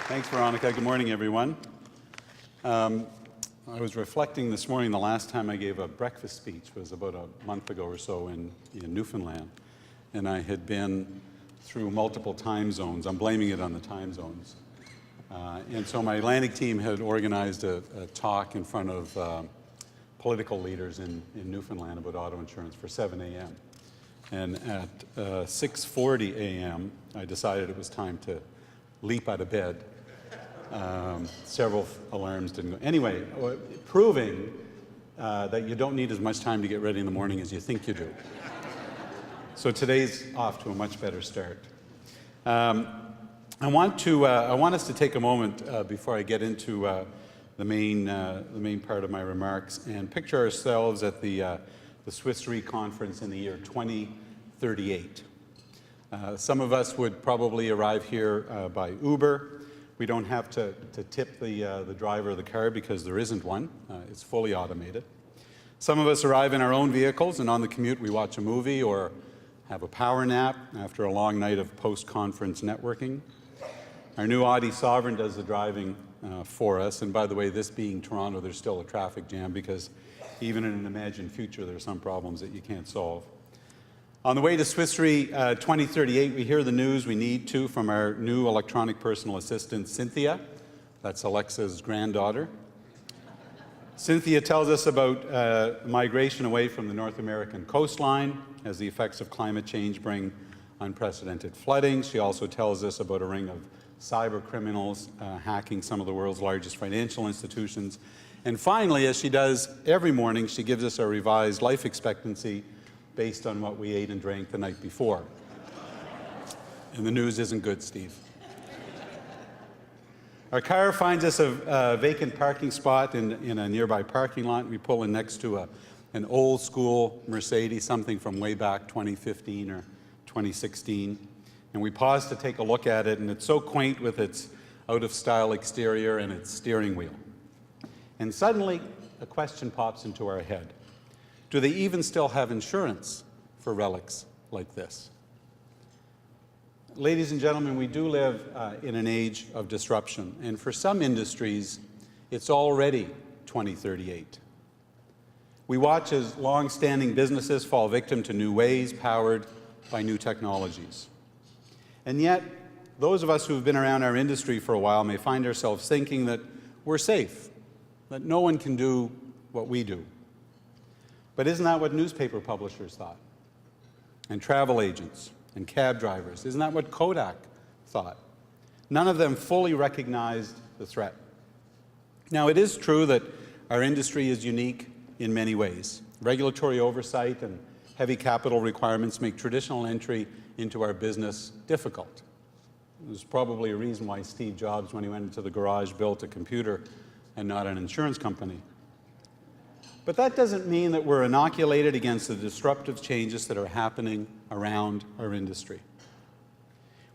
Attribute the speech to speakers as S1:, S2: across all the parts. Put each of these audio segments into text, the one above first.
S1: Thanks, Veronica. Good morning, everyone. I was reflecting this morning, the last time I gave a breakfast speech was about a month ago or so in Newfoundland, and I had been through multiple time zones. I'm blaming it on the time zones. And so my Atlantic team had organized a talk in front of political leaders in Newfoundland about auto insurance for 7 a.m. And at 6:40 a.m., I decided it was time to leap out of bed. Several alarms didn't go. Anyway, proving that you don't need as much time to get ready in the morning as you think you do. So today's off to a much better start. I want us to take a moment before I get into the main part of my remarks and picture ourselves at the Swiss Re conference in the year 2038. Some of us would probably arrive here by Uber. We don't have to tip the driver of the car because there isn't one. It's fully automated. Some of us arrive in our own vehicles, and on the commute we watch a movie or have a power nap after a long night of post-conference networking. Our new Audi Sovereign does the driving for us. And by the way, this being Toronto, there's still a traffic jam because even in an imagined future, there are some problems that you can't solve. On the way to Swiss Re 2038, we hear the news we need to from our new electronic personal assistant, Cynthia. That's Alexa's granddaughter. Cynthia tells us about migration away from the North American coastline as the effects of climate change bring unprecedented flooding. She also tells us about a ring of cyber criminals hacking some of the world's largest financial institutions. And finally, as she does every morning, she gives us a revised life expectancy based on what we ate and drank the night before. And the news isn't good, Steve. Our car finds us a vacant parking spot in a nearby parking lot. We pull in next to an old school Mercedes, something from way back 2015 or 2016. And we pause to take a look at it, and it's so quaint with its out-of-style exterior and its steering wheel. And suddenly, a question pops into our head. Do they even still have insurance for relics like this? Ladies and gentlemen, we do live in an age of disruption, and for some industries, it's already 2038. We watch as long-standing businesses fall victim to new ways powered by new technologies. And yet, those of us who've been around our industry for a while may find ourselves thinking that we're safe, that no one can do what we do. But isn't that what newspaper publishers thought? And travel agents and cab drivers? Isn't that what Kodak thought? None of them fully recognized the threat. Now, it is true that our industry is unique in many ways. Regulatory oversight and heavy capital requirements make traditional entry into our business difficult. There's probably a reason why Steve Jobs, when he went into the garage, built a computer and not an insurance company. But that doesn't mean that we're inoculated against the disruptive changes that are happening around our industry.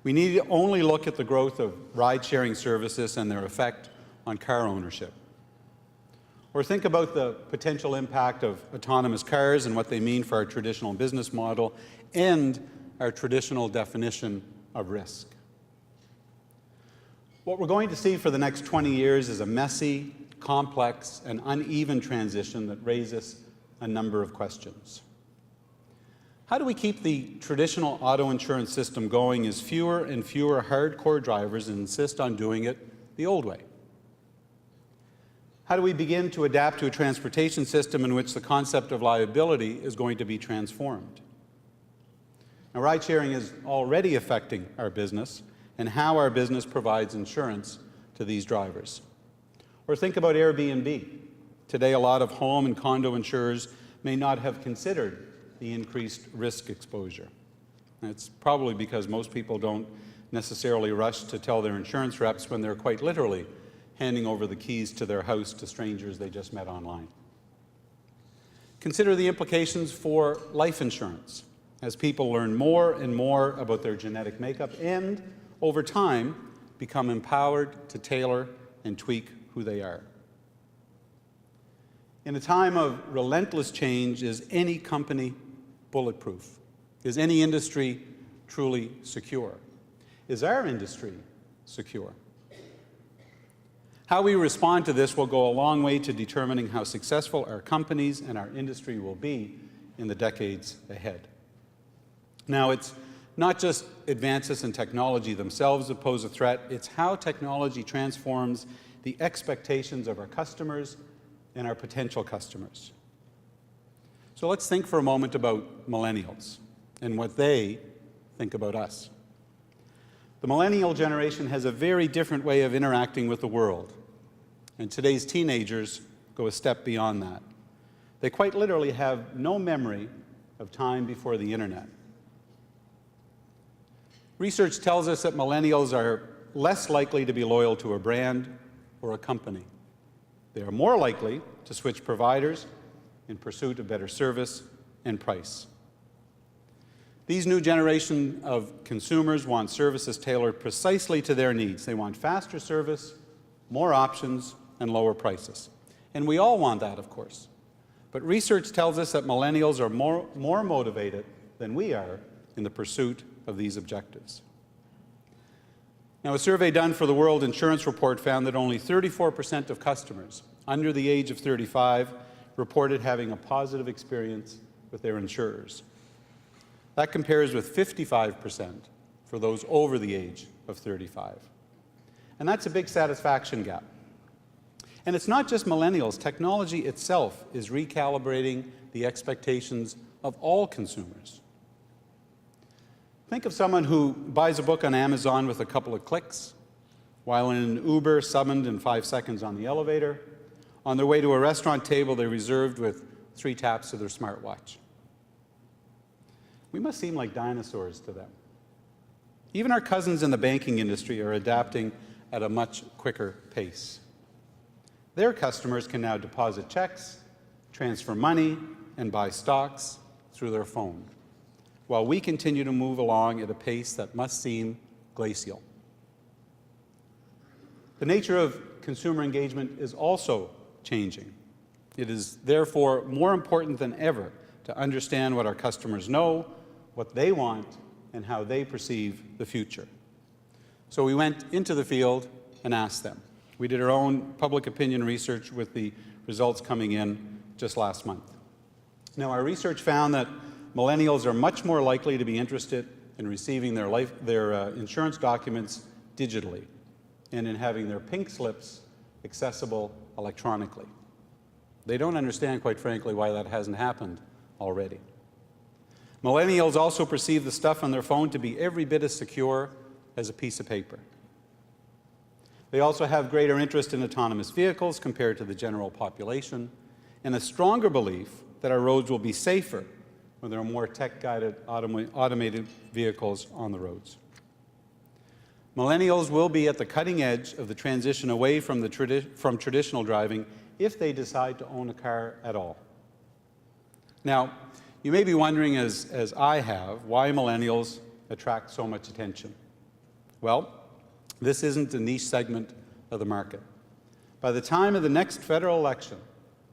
S1: We need to only look at the growth of ride-sharing services and their effect on car ownership. Or think about the potential impact of autonomous cars and what they mean for our traditional business model and our traditional definition of risk. What we're going to see for the next 20 years is a messy, complex, and uneven transition that raises a number of questions. How do we keep the traditional auto insurance system going as fewer and fewer hardcore drivers insist on doing it the old way? How do we begin to adapt to a transportation system in which the concept of liability is going to be transformed? Now, ride-sharing is already affecting our business and how our business provides insurance to these drivers. Or think about Airbnb. Today, a lot of home and condo insurers may not have considered the increased risk exposure. It's probably because most people don't necessarily rush to tell their insurance reps when they're quite literally handing over the keys to their house to strangers they just met online. Consider the implications for life insurance as people learn more and more about their genetic makeup and, over time, become empowered to tailor and tweak who they are. In a time of relentless change, is any company bulletproof? Is any industry truly secure? Is our industry secure? How we respond to this will go a long way to determining how successful our companies and our industry will be in the decades ahead. Now, it's not just advances in technology themselves that pose a threat, it's how technology transforms the expectations of our customers and our potential customers. So let's think for a moment about millennials and what they think about us. The millennial generation has a very different way of interacting with the world, and today's teenagers go a step beyond that. They quite literally have no memory of time before the internet. Research tells us that millennials are less likely to be loyal to a brand or a company. They are more likely to switch providers in pursuit of better service and price. These new generation of consumers want services tailored precisely to their needs. They want faster service, more options, and lower prices. And we all want that, of course. But research tells us that millennials are more motivated than we are in the pursuit of these objectives. Now, a survey done for the World Insurance Report found that only 34% of customers under the age of 35 reported having a positive experience with their insurers. That compares with 55% for those over the age of 35. And that's a big satisfaction gap. And it's not just millennials. Technology itself is recalibrating the expectations of all consumers. Think of someone who buys a book on Amazon with a couple of clicks, while in an Uber summoned in 5 seconds on the elevator. On their way to a restaurant table they reserved with 3 taps of their smartwatch. We must seem like dinosaurs to them. Even our cousins in the banking industry are adapting at a much quicker pace. Their customers can now deposit checks, transfer money, and buy stocks through their phone, while we continue to move along at a pace that must seem glacial. The nature of consumer engagement is also changing. It is therefore more important than ever to understand what our customers know, what they want, and how they perceive the future. So we went into the field and asked them. We did our own public opinion research with the results coming in just last month. Now, our research found that millennials are much more likely to be interested in receiving their insurance documents digitally and in having their pink slips accessible electronically. They don't understand, quite frankly, why that hasn't happened already. Millennials also perceive the stuff on their phone to be every bit as secure as a piece of paper. They also have greater interest in autonomous vehicles compared to the general population, and a stronger belief that our roads will be safer when there are more tech-guided automated vehicles on the roads. Millennials will be at the cutting edge of the transition away from traditional driving if they decide to own a car at all. Now, you may be wondering, as I have, why millennials attract so much attention. Well, this isn't a niche segment of the market. By the time of the next federal election,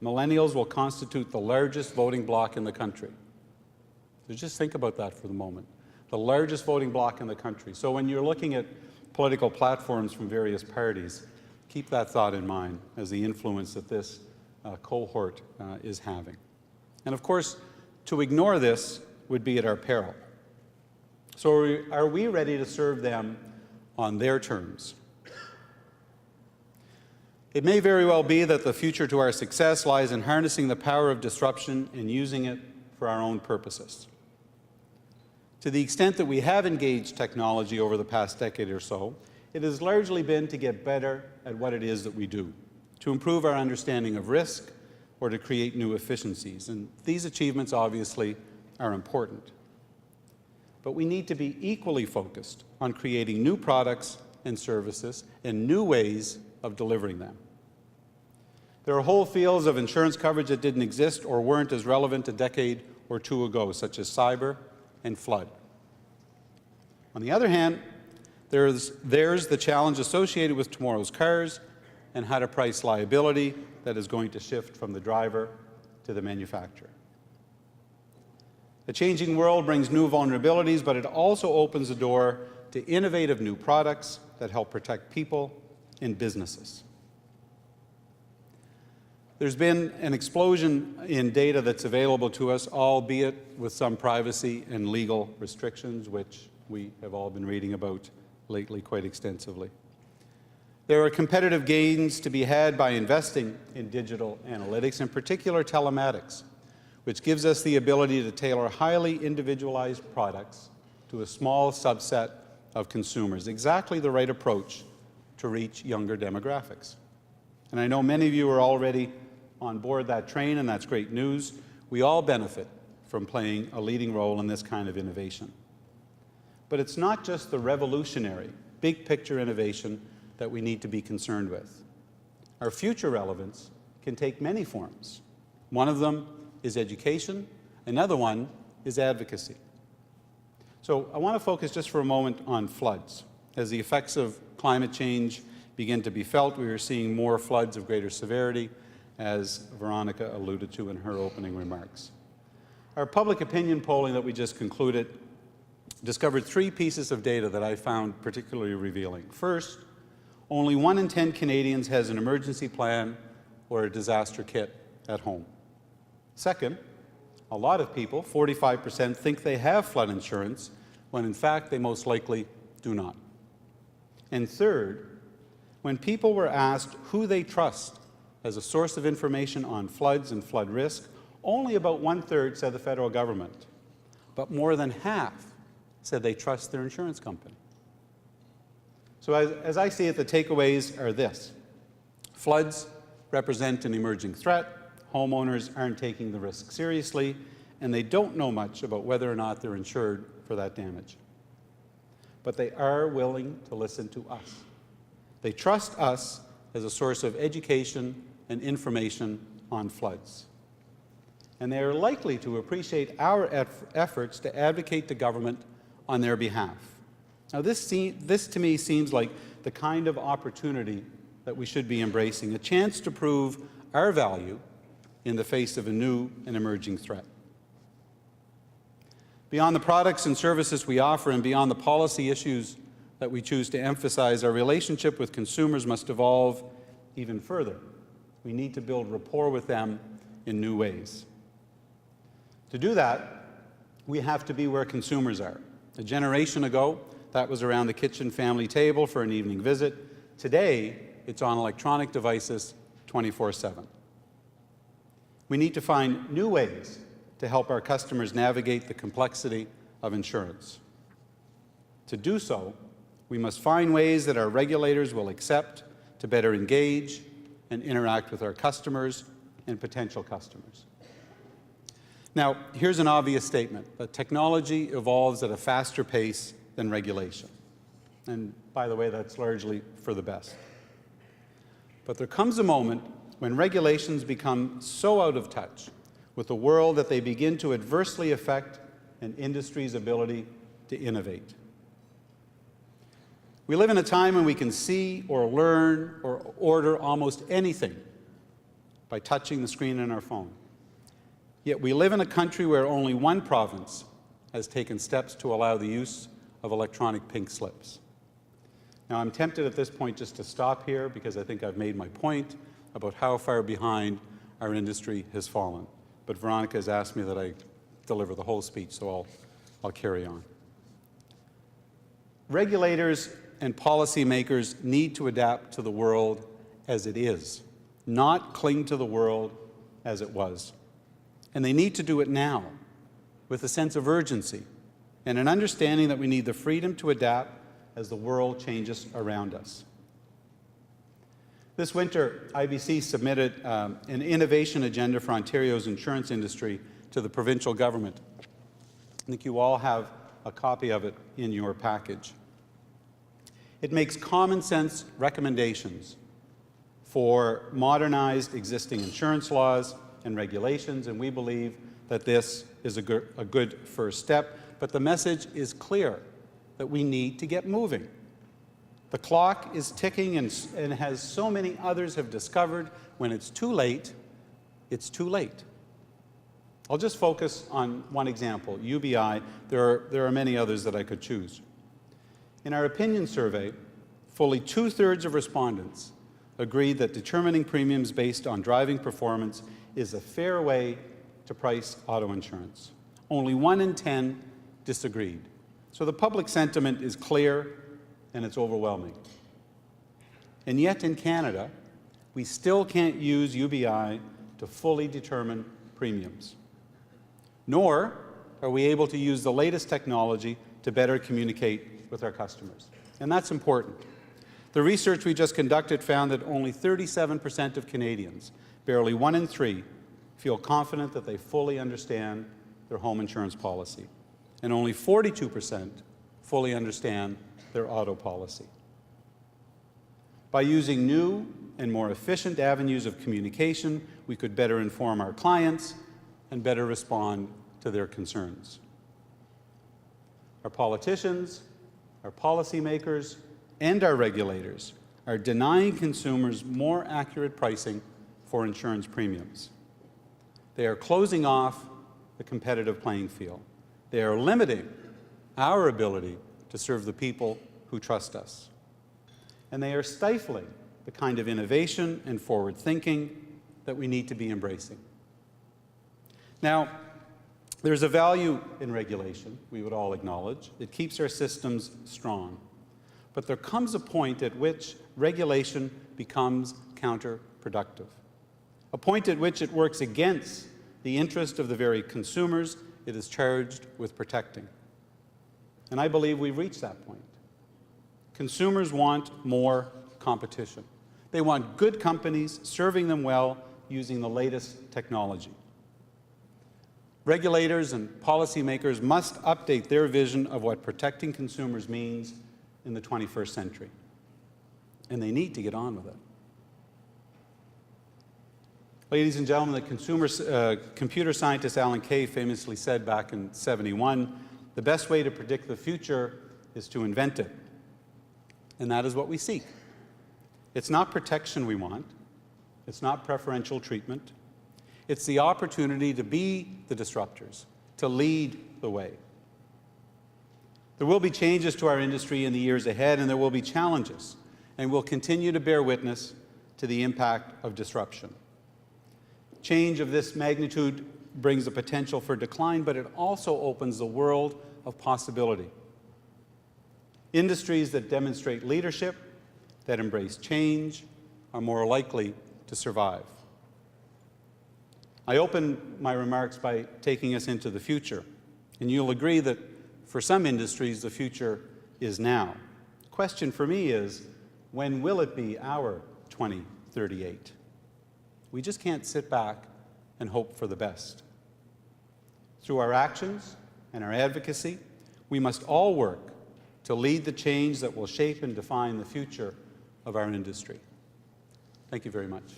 S1: millennials will constitute the largest voting bloc in the country. So just think about that for the moment. The largest voting bloc in the country. So when you're looking at political platforms from various parties, keep that thought in mind as the influence that this cohort is having. And of course, to ignore this would be at our peril. So are we ready to serve them on their terms? It may very well be that the future to our success lies in harnessing the power of disruption and using it for our own purposes. To the extent that we have engaged technology over the past decade or so, it has largely been to get better at what it is that we do, to improve our understanding of risk, or to create new efficiencies. And these achievements obviously are important. But we need to be equally focused on creating new products and services and new ways of delivering them. There are whole fields of insurance coverage that didn't exist or weren't as relevant a decade or two ago, such as cyber and flood. On the other hand, there's the challenge associated with tomorrow's cars and how to price liability that is going to shift from the driver to the manufacturer. The changing world brings new vulnerabilities, but it also opens the door to innovative new products that help protect people and businesses. There's been an explosion in data that's available to us, albeit with some privacy and legal restrictions, which we have all been reading about lately quite extensively. There are competitive gains to be had by investing in digital analytics, in particular telematics, which gives us the ability to tailor highly individualized products to a small subset of consumers, exactly the right approach to reach younger demographics. And I know many of you are already on board that train, and that's great news. We all benefit from playing a leading role in this kind of innovation. But it's not just the revolutionary, big picture innovation that we need to be concerned with. Our future relevance can take many forms. One of them is education, another one is advocacy. So I want to focus just for a moment on floods. As the effects of climate change begin to be felt, we are seeing more floods of greater severity, as Veronica alluded to in her opening remarks. Our public opinion polling that we just concluded discovered 3 pieces of data that I found particularly revealing. First, only 1 in 10 Canadians has an emergency plan or a disaster kit at home. Second, a lot of people, 45%, think they have flood insurance, when in fact they most likely do not. And third, when people were asked who they trust as a source of information on floods and flood risk, only about 1/3 said the federal government, but more than half said they trust their insurance company. So as I see it, the takeaways are this. Floods represent an emerging threat, homeowners aren't taking the risk seriously, and they don't know much about whether or not they're insured for that damage. But they are willing to listen to us. They trust us as a source of education and information on floods. And they are likely to appreciate our efforts to advocate to government on their behalf. Now this to me seems like the kind of opportunity that we should be embracing, a chance to prove our value in the face of a new and emerging threat. Beyond the products and services we offer and beyond the policy issues that we choose to emphasize, our relationship with consumers must evolve even further. We need to build rapport with them in new ways. To do that, we have to be where consumers are. A generation ago, that was around the kitchen family table for an evening visit. Today, it's on electronic devices 24/7. We need to find new ways to help our customers navigate the complexity of insurance. To do so, we must find ways that our regulators will accept to better engage and interact with our customers and potential customers. Now, here's an obvious statement, that technology evolves at a faster pace than regulation. And by the way, that's largely for the best. But there comes a moment when regulations become so out of touch with the world that they begin to adversely affect an industry's ability to innovate. We live in a time when we can see or learn or order almost anything by touching the screen on our phone. Yet we live in a country where only 1 province has taken steps to allow the use of electronic pink slips. Now, I'm tempted at this point just to stop here because I think I've made my point about how far behind our industry has fallen. But Veronica has asked me that I deliver the whole speech, so I'll carry on. Regulators and policymakers need to adapt to the world as it is, not cling to the world as it was. And they need to do it now, with a sense of urgency and an understanding that we need the freedom to adapt as the world changes around us. This winter, IBC submitted an innovation agenda for Ontario's insurance industry to the provincial government. I think you all have a copy of it in your package. It makes common sense recommendations for modernized existing insurance laws and regulations, and we believe that this is a good first step. But the message is clear, that we need to get moving. The clock is ticking, and as so many others have discovered, when it's too late, it's too late. I'll just focus on one example, UBI. There are many others that I could choose. In our opinion survey, fully 2/3 of respondents agreed that determining premiums based on driving performance is a fair way to price auto insurance. Only 1 in 10 disagreed. So the public sentiment is clear and it's overwhelming. And yet in Canada, we still can't use UBI to fully determine premiums. Nor are we able to use the latest technology to better communicate with our customers. And that's important. The research we just conducted found that only 37% of Canadians, barely 1 in 3, feel confident that they fully understand their home insurance policy. And only 42% fully understand their auto policy. By using new and more efficient avenues of communication, we could better inform our clients and better respond to their concerns. Our politicians, our policymakers, and our regulators are denying consumers more accurate pricing for insurance premiums. They are closing off the competitive playing field. They are limiting our ability to serve the people who trust us. And they are stifling the kind of innovation and forward thinking that we need to be embracing. Now, there's a value in regulation, we would all acknowledge. It keeps our systems strong. But there comes a point at which regulation becomes counterproductive, a point at which it works against the interest of the very consumers it is charged with protecting. And I believe we've reached that point. Consumers want more competition. They want good companies serving them well using the latest technology. Regulators and policymakers must update their vision of what protecting consumers means in the 21st century. And they need to get on with it. Ladies and gentlemen, the computer scientist Alan Kay famously said back in '71, the best way to predict the future is to invent it. And that is what we seek. It's not protection we want. It's not preferential treatment. It's the opportunity to be the disruptors, to lead the way. There will be changes to our industry in the years ahead, and there will be challenges, and we'll continue to bear witness to the impact of disruption. Change of this magnitude brings the potential for decline, but it also opens the world of possibility. Industries that demonstrate leadership, that embrace change, are more likely to survive. I open my remarks by taking us into the future, and you'll agree that for some industries, the future is now. The question for me is, when will it be our 2038? We just can't sit back and hope for the best. Through our actions and our advocacy, we must all work to lead the change that will shape and define the future of our industry. Thank you very much.